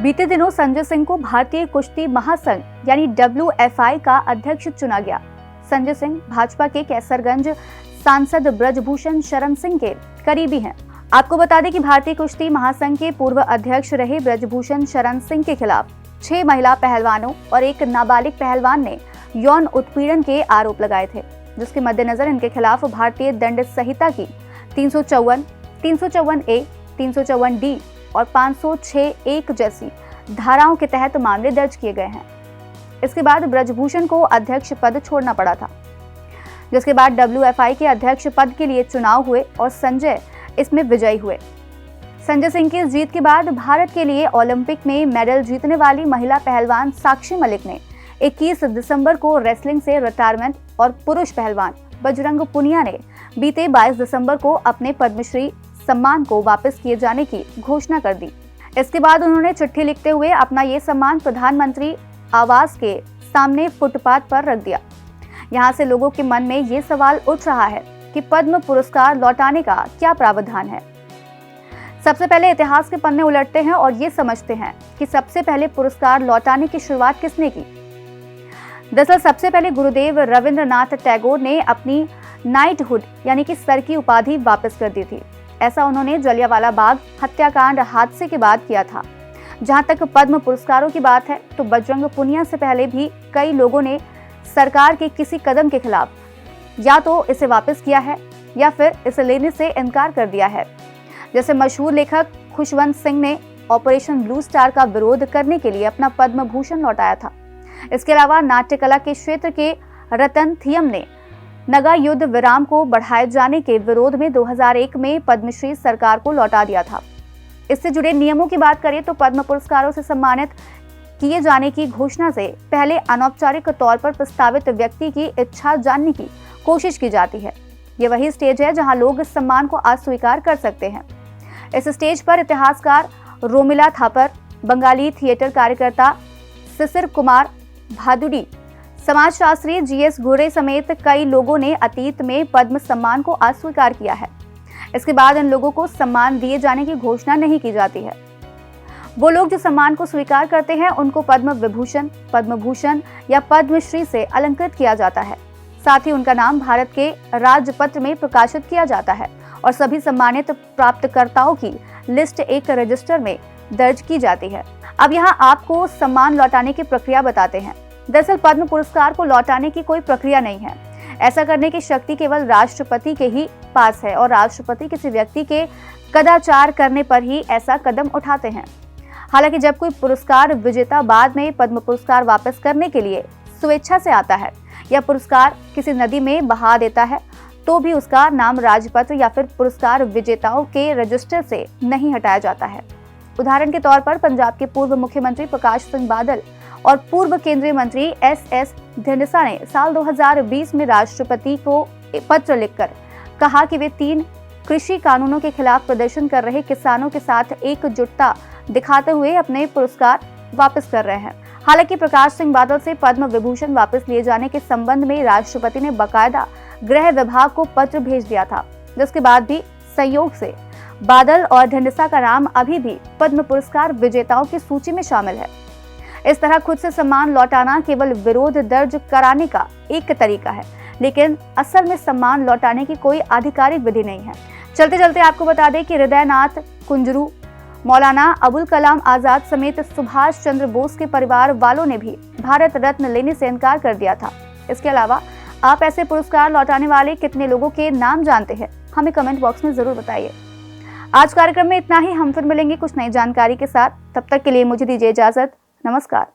बीते दिनों संजय सिंह को भारतीय कुश्ती महासंघ यानी WFI का अध्यक्ष चुना गया। संजय सिंह भाजपा के कैसरगंज सांसद ब्रजभूषण शरण सिंह के करीबी हैं। आपको बता दें कि भारतीय कुश्ती महासंघ के पूर्व अध्यक्ष रहे ब्रजभूषण शरण सिंह के खिलाफ 6 महिला पहलवानों और एक नाबालिग पहलवान ने यौन उत्पीड़न के आरोप लगाए थे, जिसके मद्देनजर इनके खिलाफ भारतीय दंड संहिता की 354, 354A, 354D और 506(1) जैसी धाराओं के तहत मामले दर्ज किए गए हैं। इसके बाद ब्रजभूषण को अध्यक्ष पद छोड़ना पड़ा था, जिसके बाद WFI के अध्यक्ष पद के लिए चुनाव हुए और संजय इसमें विजयी हुए। संजय सिंह की जीत के बाद भारत के लिए ओलंपिक में मेडल जीतने वाली महिला पहलवान साक्षी मलिक ने 21 दिसंबर को रेसलिंग से रिटायरमेंट और पुरुष पहलवान बजरंग पुनिया ने बीते 22 दिसंबर को अपने पद्मश्री सम्मान को वापस किए जाने की घोषणा कर दी। इसके बाद उन्होंने चिट्ठी लिखते हुए अपना ये सम्मान प्रधानमंत्री आवास के सामने फुटपाथ पर रख दिया। यहाँ से लोगों के मन में ये सवाल उठ रहा है कि पद्म पुरस्कार लौटाने का क्या प्रावधान है। सबसे पहले इतिहास के पन्ने उलटते हैं और ये समझते हैं कि सबसे पहले पुरस्कार लौटाने की शुरुआत किसने की। दरअसल सबसे पहले गुरुदेव रविंद्रनाथ टैगोर ने अपनी नाइटहुड यानी कि सर की उपाधि वापस कर दी थी। ऐसा उन्होंने जलियांवाला बाग हत्याकांड हादसे के बाद किया था। जहां तक पद्म पुरस्कारों की बात है तो बजरंग पुनिया से पहले भी कई लोगों ने सरकार के किसी कदम के खिलाफ या तो इसे वापस किया है या फिर इसे लेने से इनकार कर दिया है। जैसे मशहूर लेखक खुशवंत सिंह ने ऑपरेशन ब्लू स्टार का विरोध करने के लिए अपना पद्म भूषण लौटाया था। इसके अलावा नाट्य कला के क्षेत्र के रतन थियम ने नगा युद्ध विराम को बढ़ाए जाने के विरोध में 2001 में पद्मश्री सरकार को लौटा दिया था। इससे जुड़े नियमों की बात करें तो पद्म पुरस्कारों से सम्मानित किए जाने की घोषणा से पहले अनौपचारिक तौर पर प्रस्तावित व्यक्ति की इच्छा जानने की कोशिश की जाती है। ये वही स्टेज है जहां लोग इस सम्मान को अस्वीकार कर सकते हैं। इस स्टेज पर इतिहासकार रोमिला थापर, बंगाली थिएटर कार्यकर्ता शिशिर कुमार भादुड़ी, समाजशास्त्री GS घुरे समेत कई लोगों ने अतीत में पद्म सम्मान को अस्वीकार किया है। इसके बाद इन लोगों को सम्मान दिए जाने की घोषणा नहीं की जाती है। वो लोग जो सम्मान को स्वीकार करते हैं उनको पद्म विभूषण, पद्म भूषण या पद्मश्री से अलंकृत किया जाता है। साथ ही उनका नाम भारत के राजपत्र में प्रकाशित किया जाता है और सभी सम्मानित प्राप्तकर्ताओं की लिस्ट एक रजिस्टर में दर्ज की जाती है। अब यहाँ आपको सम्मान लौटाने की प्रक्रिया बताते हैं। दरअसल पद्म पुरस्कार को लौटाने की कोई प्रक्रिया नहीं है। ऐसा करने की शक्ति केवल राष्ट्रपति के ही पास है और राष्ट्रपति किसी व्यक्ति के कदाचार करने पर ही ऐसा कदम उठाते हैं। हालांकि जब कोई पुरस्कार विजेता बाद में पद्म पुरस्कार वापस करने के लिए स्वेच्छा से आता है या पुरस्कार किसी नदी में बहा देता है तो भी उसका नाम राजपत्र या फिर पुरस्कार विजेताओं के रजिस्टर से नहीं हटाया जाता है। उदाहरण के तौर पर पंजाब के पूर्व मुख्यमंत्री प्रकाश सिंह बादल और पूर्व केंद्रीय मंत्री SS ढींडसा ने साल 2020 में राष्ट्रपति को पत्र लिखकर कहा कि वे 3 कृषि कानूनों के खिलाफ प्रदर्शन कर रहे किसानों के साथ एकजुटता दिखाते हुए अपने पुरस्कार वापस कर रहे हैं। हालांकि प्रकाश सिंह बादल से पद्म विभूषण वापस लिए जाने के संबंध में राष्ट्रपति ने बाकायदा गृह विभाग को पत्र भेज दिया था, जिसके बाद भी संयोग से बादल और ढींडसा का नाम अभी भी पद्म पुरस्कार विजेताओं की सूची में शामिल है। इस तरह खुद से सम्मान लौटाना केवल विरोध दर्ज कराने का एक तरीका है, लेकिन असल में सम्मान लौटाने की कोई आधिकारिक विधि नहीं है। चलते चलते आपको बता दें कि हृदयनाथ कुंजरू, मौलाना अबुल कलाम आजाद समेत सुभाष चंद्र बोस के परिवार वालों ने भी भारत रत्न लेने से इनकार कर दिया था। इसके अलावा आप ऐसे पुरस्कार लौटाने वाले कितने लोगों के नाम जानते हैं, हमें कमेंट बॉक्स में जरूर बताइए। आज कार्यक्रम में इतना ही। हम फिर मिलेंगे कुछ नई जानकारी के साथ। तब तक के लिए मुझे दीजिए इजाजत। नमस्कार।